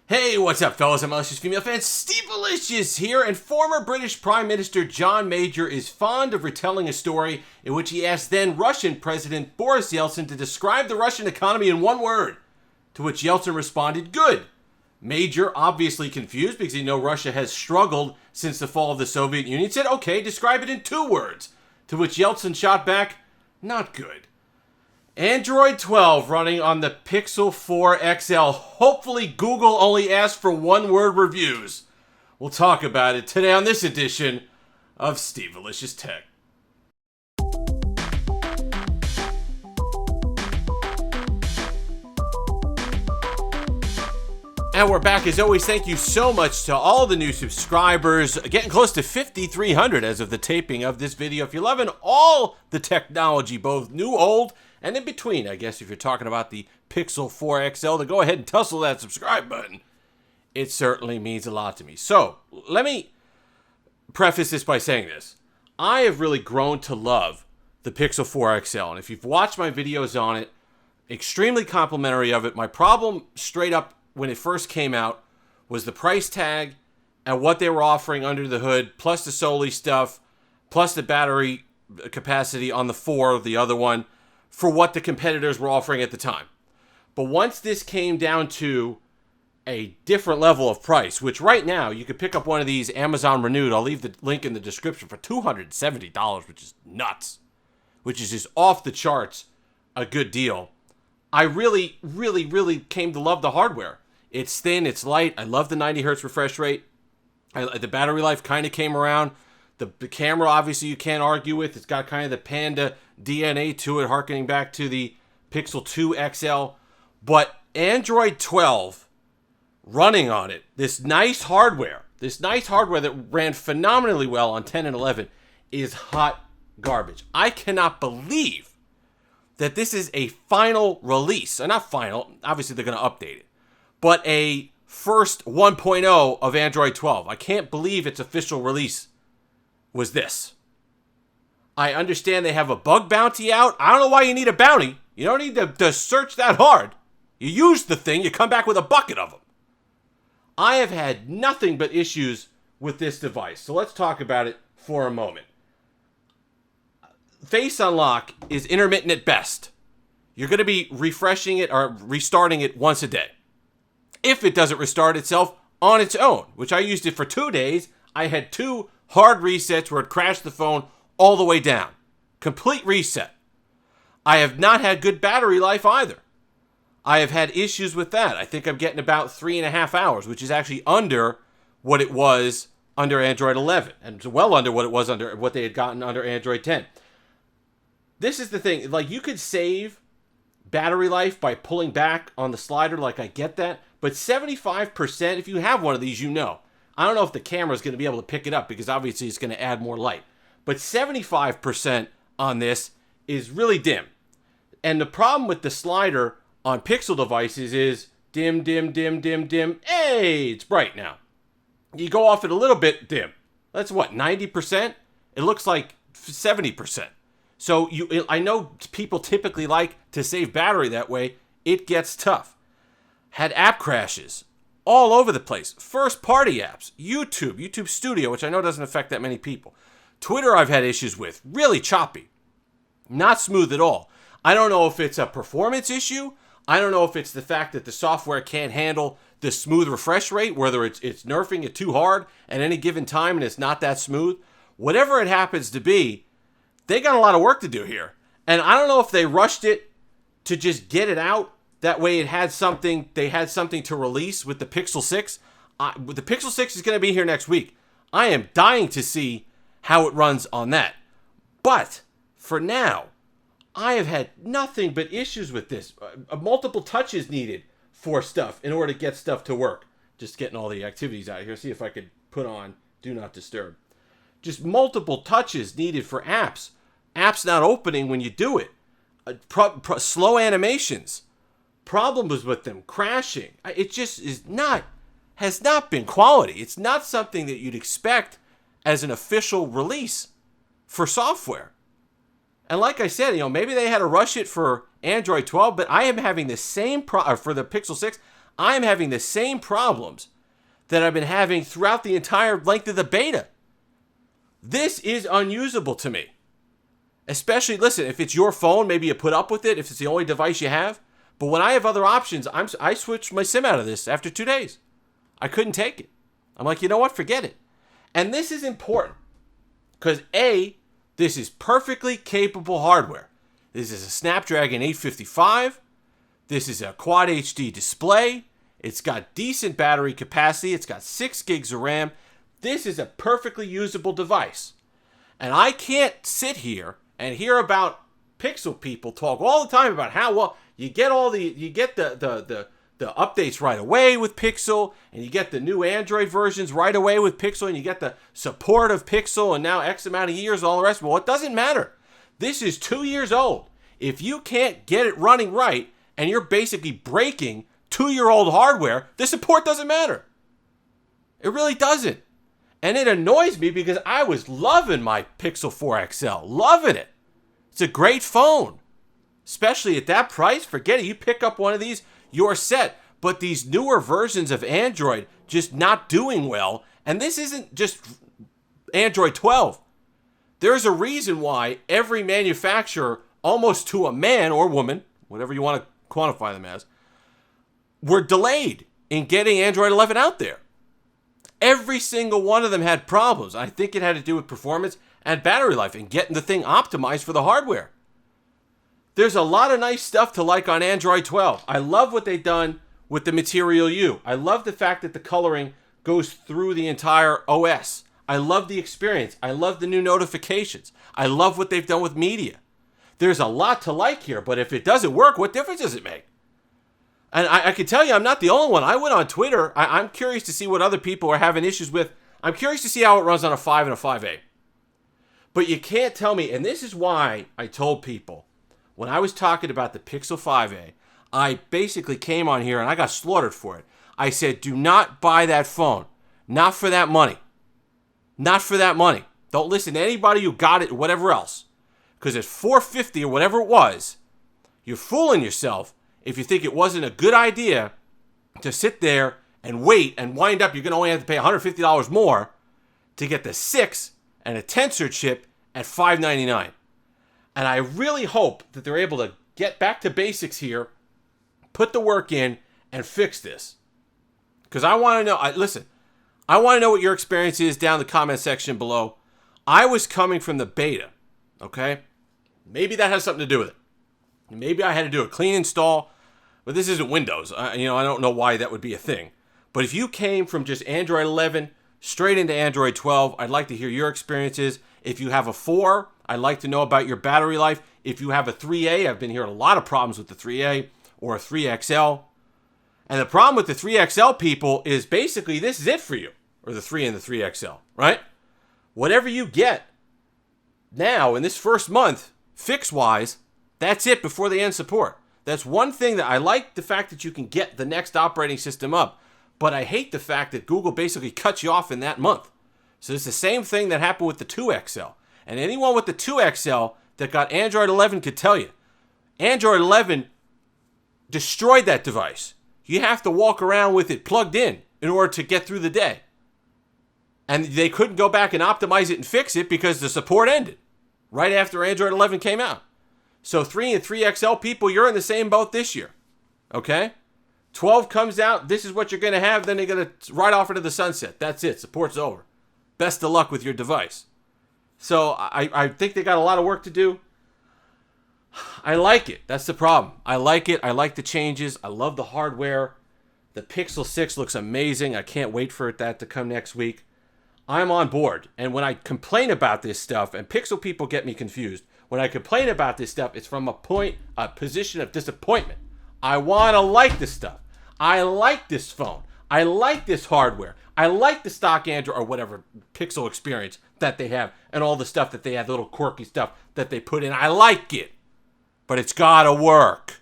Hey, what's up, fellas and malicious female fans? Steve-alicious here, and former British Prime Minister John Major is fond of retelling a story in which he asked then Russian President Boris Yeltsin to describe the Russian economy in one word, to which Yeltsin responded, good. Major, obviously confused because he knows Russia has struggled since the fall of the Soviet Union, said, okay, describe it in 2 words, to which Yeltsin shot back, not good. Android 12 running on the Pixel 4 XL. Hopefully Google only asked for 1-word reviews. We'll talk about it today on this edition of Steve-alicious Tech. And we're back as always. Thank you so much to all the new subscribers. Getting close to 5,300 as of the taping of this video. If you're loving all the technology, both new, old, and in between, I guess if you're talking about the Pixel 4 XL, then go ahead and tussle that subscribe button. It certainly means a lot to me. So, let me preface this by saying this. I have really grown to love the Pixel 4 XL, and if you've watched my videos on it, extremely complimentary of it. My problem, straight up, when it first came out, was the price tag and what they were offering under the hood, plus the Soli stuff, plus the battery capacity on the 4, the other one, for what the competitors were offering at the time. But once this came down to a different level of price, which right now you could pick up one of these Amazon Renewed, I'll leave the link in the description, for $270, which is nuts, which is just off the charts a good deal. I really came to love the hardware. It's thin, it's light. I love the 90 hertz refresh rate. The battery life kind of came around. The camera, obviously, you can't argue with. It's got kind of the Panda DNA to it, harkening back to the Pixel 2 XL. But Android 12 running on it, this nice hardware that ran phenomenally well on 10 and 11, is hot garbage. I cannot believe that this is a final release. Not final, obviously they're going to update it, but a first 1.0 of Android 12. I can't believe its official release was this. I understand they have a bug bounty out. I don't know why you need a bounty. You don't need to search that hard. You use the thing, you come back with a bucket of them. I have had nothing but issues with this device, so let's talk about it for a moment. Face unlock is intermittent at best. You're going to be refreshing it or restarting it once a day. If it doesn't restart itself on its own, which I used it for 2 days, I had 2 hard resets where it crashed the phone all the way down. Complete reset. I have not had good battery life either. I have had issues with that. I think I'm getting about 3.5 hours, which is actually under what it was under Android 11, and it's well under what it was under what they had gotten under Android 10. This is the thing, like, you could save battery life by pulling back on the slider, like, I get that, but 75%, if you have one of these, you know. I don't know if the camera is going to be able to pick it up because obviously it's going to add more light. But 75% on this is really dim. And the problem with the slider on Pixel devices is dim, dim, dim, dim, dim. Hey, it's bright now. You go off it a little bit, dim. That's what, 90%? It looks like 70%. So I know people typically like to save battery that way. It gets tough. Had app crashes all over the place. First-party apps, YouTube Studio, which I know doesn't affect that many people. Twitter I've had issues with. Really choppy. Not smooth at all. I don't know if it's a performance issue. I don't know if it's the fact that the software can't handle the smooth refresh rate, whether it's nerfing it too hard at any given time and it's not that smooth. Whatever it happens to be, they got a lot of work to do here. And I don't know if they rushed it to just get it out. That way they had something to release with the Pixel 6. The Pixel 6 is going to be here next week. I am dying to see how it runs on that. But for now, I have had nothing but issues with this. Multiple touches needed for stuff in order to get stuff to work. Just getting all the activities out of here. See if I could put on Do Not Disturb. Just multiple touches needed for apps. Apps not opening when you do it. Slow animations. Problems with them crashing. It just has not been quality. It's not something that you'd expect as an official release for software. And like I said, maybe they had to rush it for Android 12, but I am having the same for the Pixel 6. I'm having the same problems that I've been having throughout the entire length of the beta. This is unusable to me. Especially, listen, if it's your phone, maybe you put up with it if it's the only device you have. But when I have other options, I switched my SIM out of this after 2 days. I couldn't take it. I'm like, you know what? Forget it. And this is important because A, this is perfectly capable hardware. This is a Snapdragon 855. This is a Quad HD display. It's got decent battery capacity. It's got 6 gigs of RAM. This is a perfectly usable device. And I can't sit here and hear about Pixel people talk all the time about how, well, you get the updates right away with Pixel, and you get the new Android versions right away with Pixel, and you get the support of Pixel, and now X amount of years, all the rest. Well, it doesn't matter. This is 2 years old. If you can't get it running right, and you're basically breaking 2-year-old hardware, the support doesn't matter. It really doesn't. And it annoys me because I was loving my Pixel 4 XL. Loving it. It's a great phone. Especially at that price. Forget it. You pick up one of these, you're set. But these newer versions of Android just not doing well. And this isn't just Android 12. There's a reason why every manufacturer, almost to a man or woman, whatever you want to quantify them as, were delayed in getting Android 11 out there. Every single one of them had problems. I think it had to do with performance and battery life and getting the thing optimized for the hardware. There's a lot of nice stuff to like on Android 12. I love what they've done with the Material U. I love the fact that the coloring goes through the entire OS. I love the experience. I love the new notifications. I love what they've done with media. There's a lot to like here, but if it doesn't work, what difference does it make? And I can tell you, I'm not the only one. I went on Twitter. I'm curious to see what other people are having issues with. I'm curious to see how it runs on a 5 and a 5A. But you can't tell me, and this is why I told people, when I was talking about the Pixel 5A, I basically came on here and I got slaughtered for it. I said, do not buy that phone. Not for that money. Not for that money. Don't listen to anybody who got it or whatever else. Because at $450 or whatever it was, you're fooling yourself if you think it wasn't a good idea to sit there and wait and wind up, you're going to only have to pay $150 more to get the 6 and a Tensor chip at $599. And I really hope that they're able to get back to basics here, put the work in, and fix this. Because I want to know, I want to know what your experience is down in the comment section below. I was coming from the beta, okay? Maybe that has something to do with it. Maybe I had to do a clean install, but this isn't Windows. I don't know why that would be a thing. But if you came from just Android 11 straight into Android 12, I'd like to hear your experiences. If you have a 4, I'd like to know about your battery life. If you have a 3A, I've been hearing a lot of problems with the 3A or a 3XL. And the problem with the 3XL people is basically this is it for you, or the 3 and the 3XL, right? Whatever you get now in this first month, fix-wise, that's it before they end support. That's one thing that I like, the fact that you can get the next operating system up, but I hate the fact that Google basically cuts you off in that month. So it's the same thing that happened with the 2XL. And anyone with the 2XL that got Android 11 could tell you, Android 11 destroyed that device. You have to walk around with it plugged in order to get through the day. And they couldn't go back and optimize it and fix it because the support ended right after Android 11 came out. So 3 and 3XL people, you're in the same boat this year. Okay? 12 comes out, this is what you're going to have, then they're going to ride off into the sunset. That's it. Support's over. Best of luck with your device. So I think they got a lot of work to do. I like it. That's the problem. I like it. I like the changes. I love the hardware. The Pixel 6 looks amazing. I can't wait for that to come next week. I'm on board. And when I complain about this stuff, and Pixel people get me confused, when I complain about this stuff, it's from a position of disappointment. I want to like this stuff. I like this phone. I like this hardware. I like the stock Android or whatever Pixel experience that they have and all the stuff that they have, the little quirky stuff that they put in. I like it, but it's got to work.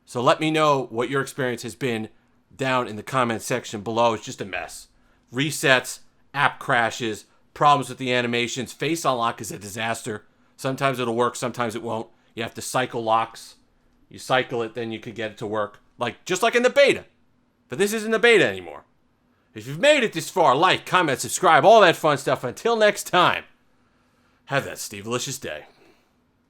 So let me know what your experience has been down in the comment section below. It's just a mess. Resets, app crashes, problems with the animations. Face unlock is a disaster. Sometimes it'll work, sometimes it won't. You have to cycle locks. You cycle it, then you can get it to work. Just like in the beta. But this isn't a beta anymore. If you've made it this far, like, comment, subscribe, all that fun stuff. Until next time, have that Steve-alicious day.